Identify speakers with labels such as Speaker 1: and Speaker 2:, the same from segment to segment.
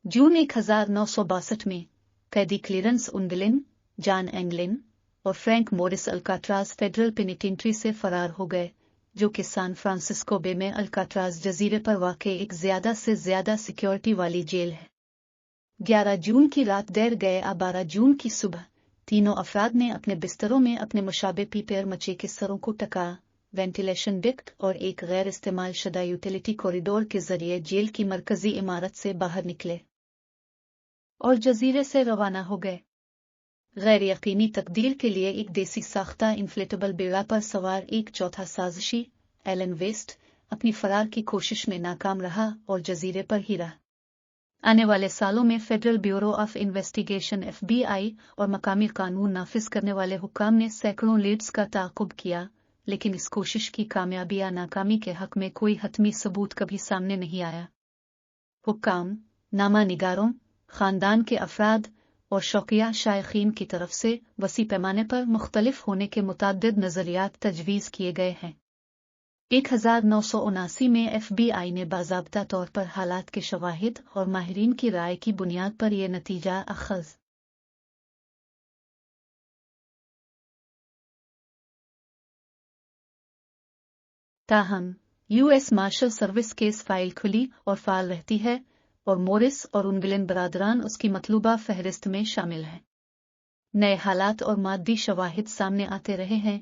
Speaker 1: जून 1962 में कैदी clearance उनगलिन, John एंगलिन और Frank Morris Alcatraz federal penitentiary से फरार हो गए, जो कि सैन फ्रांसिस्को बे में अल्काट्राज जजीरे पर वाक़ एक ज्यादा से ज्यादा सिक्योरिटी वाली जेल है। 11 जून की रात देर गए 12 जून की सुबह तीनों अफराद ने अपने बिस्तरों में अपने मुशाबे पीपेर मचे के सरों को टका, वेंटिलेशन डिक्ट और एक गैर इस्तेमाल शुदा यूटिलिटी कॉरिडोर के जरिए जेल की मरकजी इमारत से बाहर निकले और जजीरे से रवाना हो गए। गैर यकीनी तकदीर के लिए एक देसी साख्ता इन्फ्लेटेबल बेड़ा पर सवार एक चौथा साजिशी एलन वेस्ट अपनी फरार की कोशिश में नाकाम रहा और जजीरे पर ही रहा। आने वाले सालों में federal bureau of investigation FBI और मकामी कानून नाफिज करने वाले हुक्काम ने सैकड़ों लीड्स का ताक़ुब किया, लेकिन इस कोशिश की कामयाबी या नाकामी के हक में कोई हतमी सबूत कभी सामने नहीं आया। हुक्काम, नामा निगारों, खानदान के अफराद और शौकिया शायखीन की तरफ से वसी पैमाने पर मुख्तलिफ होने के मुताद्दिद नज़रियात तजवीज़ किए गए हैं। 1979 में FBI ने बाज़ाब्ता तौर पर हालात के शवाहिद और माहिरीन की राय की बुनियाद पर यह नतीजा अखज़ ताहम US marshal service case file खुली और फाल रहती है और मोरिस और उनगलिन बरादरान उसकी मतलूबा फहरिस्त में शामिल हैं। नए हालात और मादी शवाहिद सामने आते रहे हैं,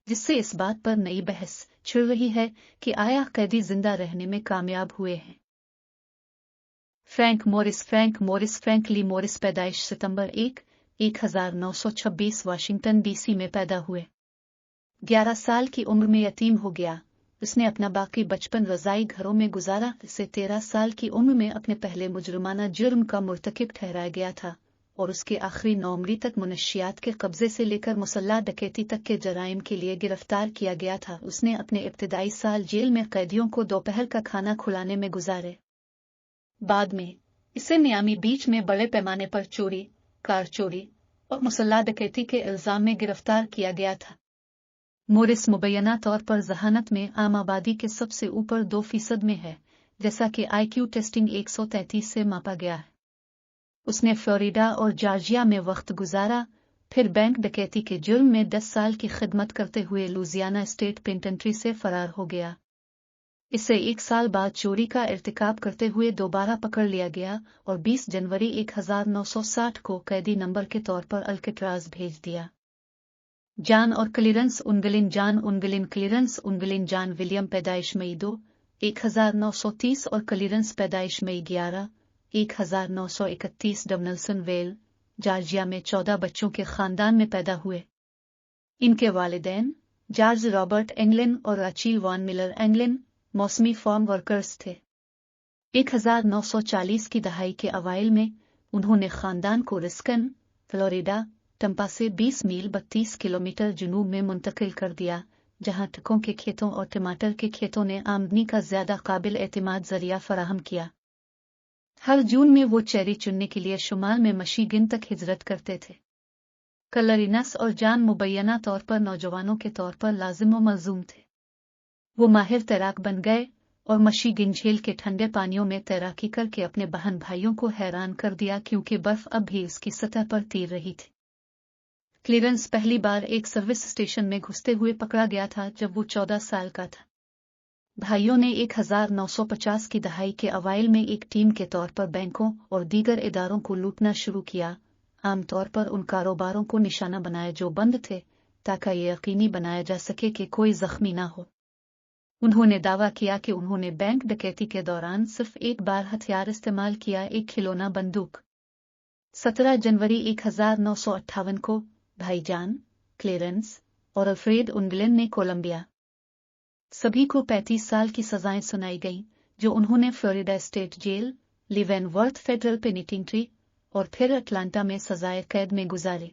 Speaker 1: जिससे इस बात पर नई बहस छिड़ रही है कि आया कैदी जिंदा रहने में कामयाब हुए हैं। फ्रैंक मोरिस फ्रैंकली मोरिस पैदाइश सितंबर 1, 1926 वाशिंगटन DC में पैदा हुए। 11 साल की उम्र में यतीम हो गया। उसने अपना बाकी बचपन रज़ाई घरों में गुजारा। इसे 13 साल की उम्र में अपने पहले मुजरिमाना जुर्म का मुर्तकिब ठहराया गया था और उसके आखिरी नौमरी तक मुनशियात के कब्जे से लेकर मुसल्ला डकैती तक के जराइम के लिए गिरफ्तार किया गया था। उसने अपने इब्तिदाई साल जेल में कैदियों को दोपहर का खाना खिलाने में गुजारे। बाद में इसे मियामी बीच में बड़े पैमाने पर चोरी, कार चोरी और मुसल्ला डकैती के इल्जाम में गिरफ्तार किया गया था। मोरिस मुबैना तौर पर जहानत में आम आबादी के सबसे ऊपर 2% में है, जैसा कि IQ टेस्टिंग 133 से मापा गया है। उसने फ्लोरिडा और जॉर्जिया में वक्त गुजारा, फिर बैंक डकैती के जुर्म में 10 साल की खिदमत करते हुए लुजियाना स्टेट पेनिटेंट्री से फरार हो गया। इसे 1 साल बाद चोरी का इर्तिकाब करते हुए दोबारा पकड़ लिया गया और 20 जनवरी 1960 को कैदी नंबर के तौर पर अल्काट्राज भेज दिया। जॉन और क्लीरेंस उनगलिन क्लीरेंस उनगलिन जॉन विलियम पैदाइश मई 2, 1930 और क्लीरेंस पैदाइश मई 11, 1931 डबनल्सन वेल, जॉर्जिया में 14 बच्चों के खानदान में पैदा हुए। इनके वालिदैन जॉर्ज रॉबर्ट एंगलिन और राचेल वॉन मिलर एंगलिन मौसमी फार्म वर्कर्स थे। 1940 की दहाई के अवाइल में उन्होंने खानदान को रिस्कन, फ्लोरिडा, टम्पा से 20 मील 32 किलोमीटर जुनूब में मुंतकिल कर दिया, जहां टकों के खेतों और टमाटर के खेतों ने आमदनी का ज्यादा काबिल एतमाद जरिया फराहम किया। हर जून में वो चेरी चुनने के लिए शुमाल में मिशिगन तक हिजरत करते थे। क्लीरेंस और जॉन मुबैना तौर पर नौजवानों के तौर पर लाजिम व मलजूम थे। वो माहिर तैराक बन गए और मिशिगन झील के ठंडे पानियों में तैराकी करके अपने बहन भाइयों को हैरान कर दिया, क्योंकि बर्फ अब भी उसकी सतह पर तैर रही थी। क्लीरेंस पहली बार एक सर्विस स्टेशन में घुसते हुए पकड़ा गया था जब वो 14 साल का था। भाइयों ने 1950 की दहाई के अवाइल में एक टीम के तौर पर बैंकों और दीगर इदारों को लूटना शुरू किया, आमतौर पर उन कारोबारों को निशाना बनाया जो बंद थे, ताकि ये यकीनी बनाया जा सके कि कोई जख्मी ना हो। उन्होंने दावा किया कि उन्होंने बैंक डकैती के दौरान सिर्फ एक बार हथियार इस्तेमाल किया, एक खिलौना बंदूक। 17 जनवरी 1958 को भाई जॉन, क्लीरेंस और अल्फ्रेड उनगलिन ने कोलंबिया सभी को 35 साल की सजाएं सुनाई गईं, जो उन्होंने Florida state jail, Leavenworth federal penitentiary और फिर अटलांटा में सजाए कैद में गुजारे।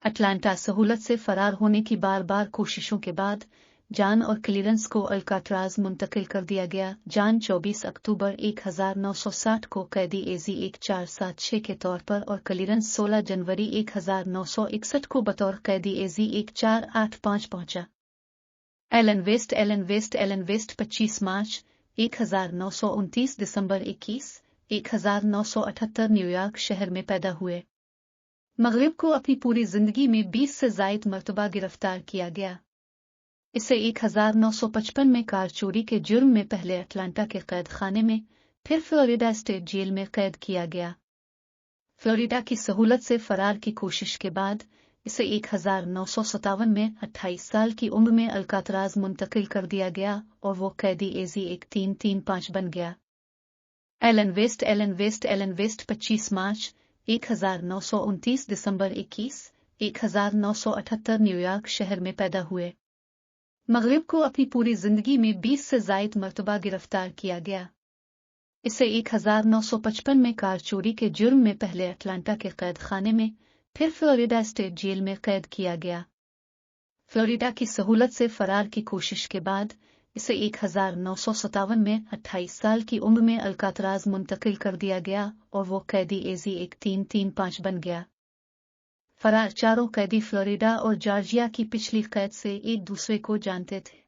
Speaker 1: अटलांटा सहूलत से फरार होने की बार बार कोशिशों के बाद जॉन और क्लीरेंस को अल्काट्राज मुंतकिल कर दिया गया। जॉन 24 अक्टूबर 1960 को कैदी AZ 1476 के तौर पर और क्लीरेंस 16 जनवरी 1961 को बतौर कैदी AZ 1485 पहुंचा। एलन वेस्ट 25 मार्च 1929 दिसंबर 21, 1978 न्यूयॉर्क शहर में पैदा हुए। मगरिब को अपनी पूरी जिंदगी में 20 से ज़ायद मर्तबा गिरफ्तार किया गया। इसे 1955 में कार चोरी के जुर्म में पहले अटलांटा के कैद खाने में, फिर फ्लोरिडा स्टेट जेल में कैद किया गया। फ्लोरिडा की सहूलत से फरार की कोशिश के बाद इसे 1957 में 28 साल की उम्र में अल्कातराज मुंतकिल कर दिया गया और वो कैदी एजी 1335 बन गया। एलन वेस्ट 25 मार्च 1929 दिसंबर 1978 न्यूयॉर्क शहर में पैदा हुए। मगरिब को अपनी पूरी जिंदगी में 20 से ज़ायद मर्तबा गिरफ्तार किया गया। इसे 1955 में कार चोरी के जुर्म में पहले अटलांटा के कैद खाने में, फिर फ्लोरिडा स्टेट जेल में कैद किया गया। फ्लोरिडा की सहूलत से फरार की कोशिश के बाद इसे 1957 में 28 साल की उम्र में अल्कातराज मुंतकिल कर दिया गया और वो कैदी एजी 1335 बन गया। फरार चारों कैदी फ्लोरिडा और जॉर्जिया की पिछली कैद से एक दूसरे को जानते थे।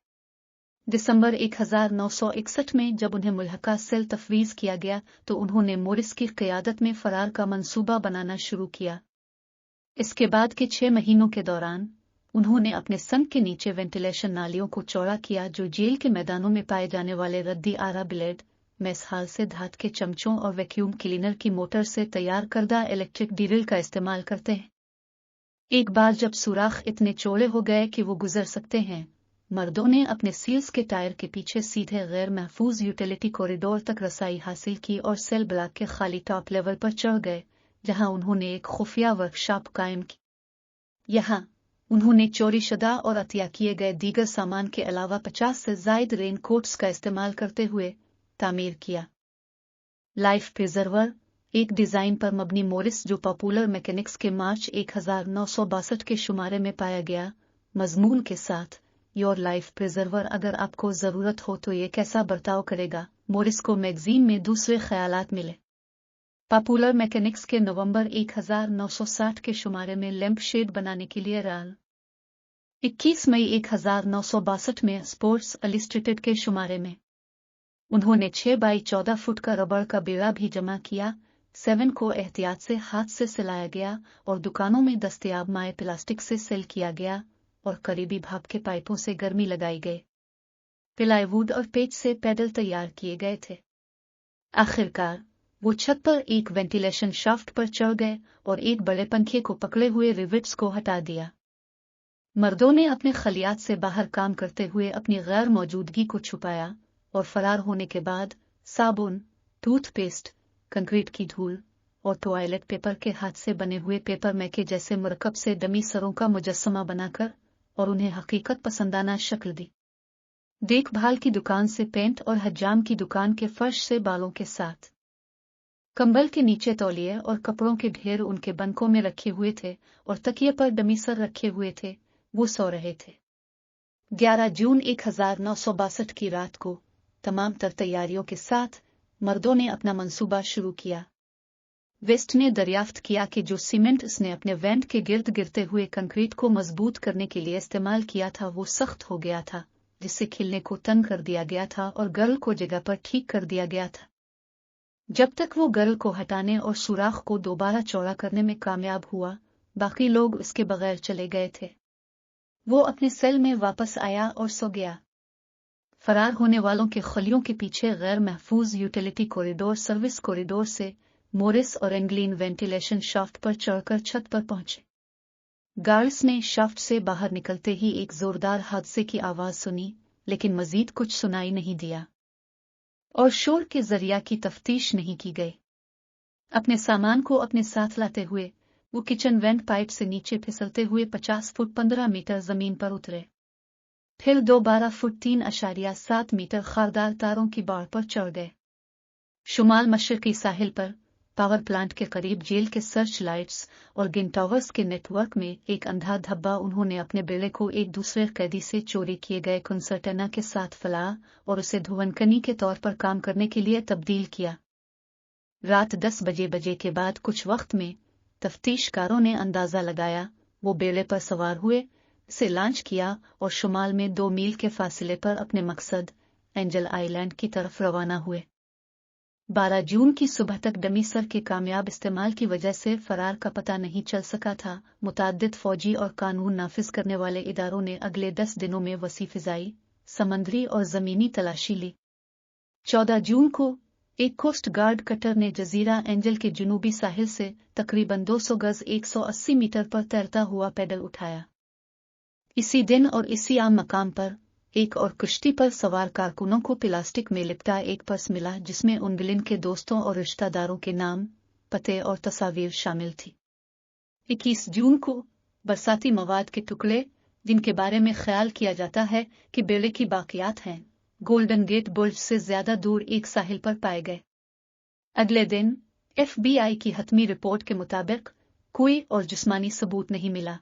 Speaker 1: दिसंबर 1961 में जब उन्हें मुल्हका सेल तफवीज़ किया गया तो उन्होंने मोरिस की क़यादत में फरार का मंसूबा बनाना शुरू किया। इसके बाद के 6 महीनों के दौरान उन्होंने अपने संग के नीचे वेंटिलेशन नालियों को चौड़ा किया जो जेल के मैदानों में पाए जाने वाले रद्दी आरा ब्लेड, मेस हाल से धात के चमचों और वैक्यूम क्लीनर की मोटर से तैयार करदा इलेक्ट्रिक ड्रिल का इस्तेमाल करते हैं। एक बार जब सुराख इतने चौड़े हो गए कि वो गुजर सकते हैं, मर्दों ने अपने सील्स के टायर के पीछे सीधे गैर महफूज यूटिलिटी कॉरिडोर तक रसाई हासिल की और सेल ब्लॉक के खाली टॉप लेवल पर चढ़ गए, जहां उन्होंने एक खुफिया वर्कशॉप कायम की। यहाँ उन्होंने चोरी शुदा और अतिया किए गए दीगर सामान के अलावा 50 से ज़ायद रेन कोट्स का इस्तेमाल करते हुए तामीर किया। लाइफ प्रिजर्वर, एक डिज़ाइन पर मबनी मोरिस जो पॉपुलर मैकेनिक्स के मार्च 1962 के शुमारे में पाया गया, मजमून के साथ योर लाइफ प्रिजर्वर अगर आपको ज़रूरत हो तो ये कैसा बर्ताव करेगा, मोरिस को मैगजीन में दूसरे ख़यालात मिले। पॉपुलर मैकेनिक्स के नवंबर 1960 के शुमारे में लैंप शेड बनाने के लिए राल 21 मई 1962 में स्पोर्ट्स इलस्ट्रेटेड के शुमारे में उन्होंने 6 बाई 14 फुट का रबड़ का बेड़ा भी जमा किया। 7 को एहतियात से हाथ से सिलाया गया और दुकानों में दस्तयाब माए प्लास्टिक से सेल किया गया और करीबी भाप के पाइपों से गर्मी लगाई गई। प्लाईवुड और पेच से पैडल तैयार किए गए थे। आखिरकार वो छत पर एक वेंटिलेशन शाफ्ट पर चढ़ गए और एक बड़े पंखे को पकड़े हुए रिविट्स को हटा दिया। मर्दों ने अपने खलियात से बाहर काम करते हुए अपनी गैर मौजूदगी को छुपाया और फरार होने के बाद साबुन, टूथपेस्ट, कंक्रीट की धूल और टॉयलेट पेपर के हाथ से बने हुए पेपर मैके जैसे मरकब से डमी सरों का मुजस्समा बनाकर और उन्हें हकीकत पसंदाना शक्ल दी। देखभाल की दुकान से पेंट और हज्जाम की दुकान के फर्श से बालों के साथ कंबल के नीचे तौलिए और कपड़ों के ढेर उनके बनकों में रखे हुए थे और तकिए पर डमी सर रखे हुए थे। वो सो रहे थे। 11 जून 1962 की रात को तमाम तर तैयारियों के साथ मर्दों ने अपना मंसूबा शुरू किया। वेस्ट ने दरियाफ्त किया कि जो सीमेंट उसने अपने वेंट के गिर्द गिरते हुए कंक्रीट को मजबूत करने के लिए इस्तेमाल किया था वो सख्त हो गया था, जिससे खिलने को तंग कर दिया गया था और गर्ल को जगह पर ठीक कर दिया गया था। जब तक वो गर्ल को हटाने और सुराख को दोबारा चौड़ा करने में कामयाब हुआ, बाकी लोग उसके बगैर चले गए थे। वो अपने सेल में वापस आया और सो गया। फरार होने वालों के खलियों के पीछे गैर महफूज यूटिलिटी कॉरिडोर सर्विस कॉरिडोर से मोरिस और एंगलिन वेंटिलेशन शाफ्ट पर चढ़कर छत पर पहुंचे। गार्ड्स ने शाफ्ट से बाहर निकलते ही एक जोरदार हादसे की आवाज सुनी, लेकिन मजीद कुछ सुनाई नहीं दिया और शोर के जरिया की तफ्तीश नहीं की गई। अपने सामान को अपने साथ लाते हुए वो किचन वेंट पाइप से नीचे फिसलते हुए 50 फुट 15 मीटर जमीन पर उतरे। फिर 12 फुट 3.7 मीटर खारदार तारों की बाड़ पर चढ़ गए। शुमाल मशरकी साहिल पर पावर प्लांट के करीब जेल के सर्च लाइट्स और गिन टावर्स के नेटवर्क में एक अंधा धब्बा उन्होंने अपने बेड़े को एक दूसरे कैदी से चोरी किए गए कंसर्टेना के साथ फैलाया और उसे धुवनकनी के तौर पर काम करने के लिए तब्दील किया। रात 10 बजे के बाद कुछ वक्त में तफ्तीशकारों ने अंदाजा लगाया, वो बेड़े पर सवार हुए, इसे लॉन्च किया और शुमाल में 2 मील के फासले पर अपने मकसद एंजल आइलैंड की तरफ रवाना हुए। 12 जून की सुबह तक डमी सर के कामयाब इस्तेमाल की वजह से फरार का पता नहीं चल सका था। मुतअद्दिद फौजी और कानून नाफिज करने वाले इदारों ने अगले 10 दिनों में वसी फिजाई, समंदरी और जमीनी तलाशी ली। 14 जून को एक कोस्ट गार्ड कटर ने जजीरा एंजल के जुनूबी साहिल से तकरीबन 200 गज 180 मीटर पर तैरता हुआ पैडल उठाया। इसी दिन और इसी आम मकाम पर एक और कश्ती पर सवार कारकुनों को प्लास्टिक में लिपटा एक पर्स मिला जिसमें उन विलेन के दोस्तों और रिश्तेदारों के नाम, पते और तस्वीर शामिल थी। 21 जून को बरसाती मवाद के टुकड़े, जिनके बारे में ख्याल किया जाता है कि बेड़े की बाकियात हैं, गोल्डन गेट बुर्ज से ज्यादा दूर एक साहिल पर पाए गए। अगले दिन FBI की हतमी रिपोर्ट के मुताबिक कोई और जिस्मानी सबूत नहीं मिला।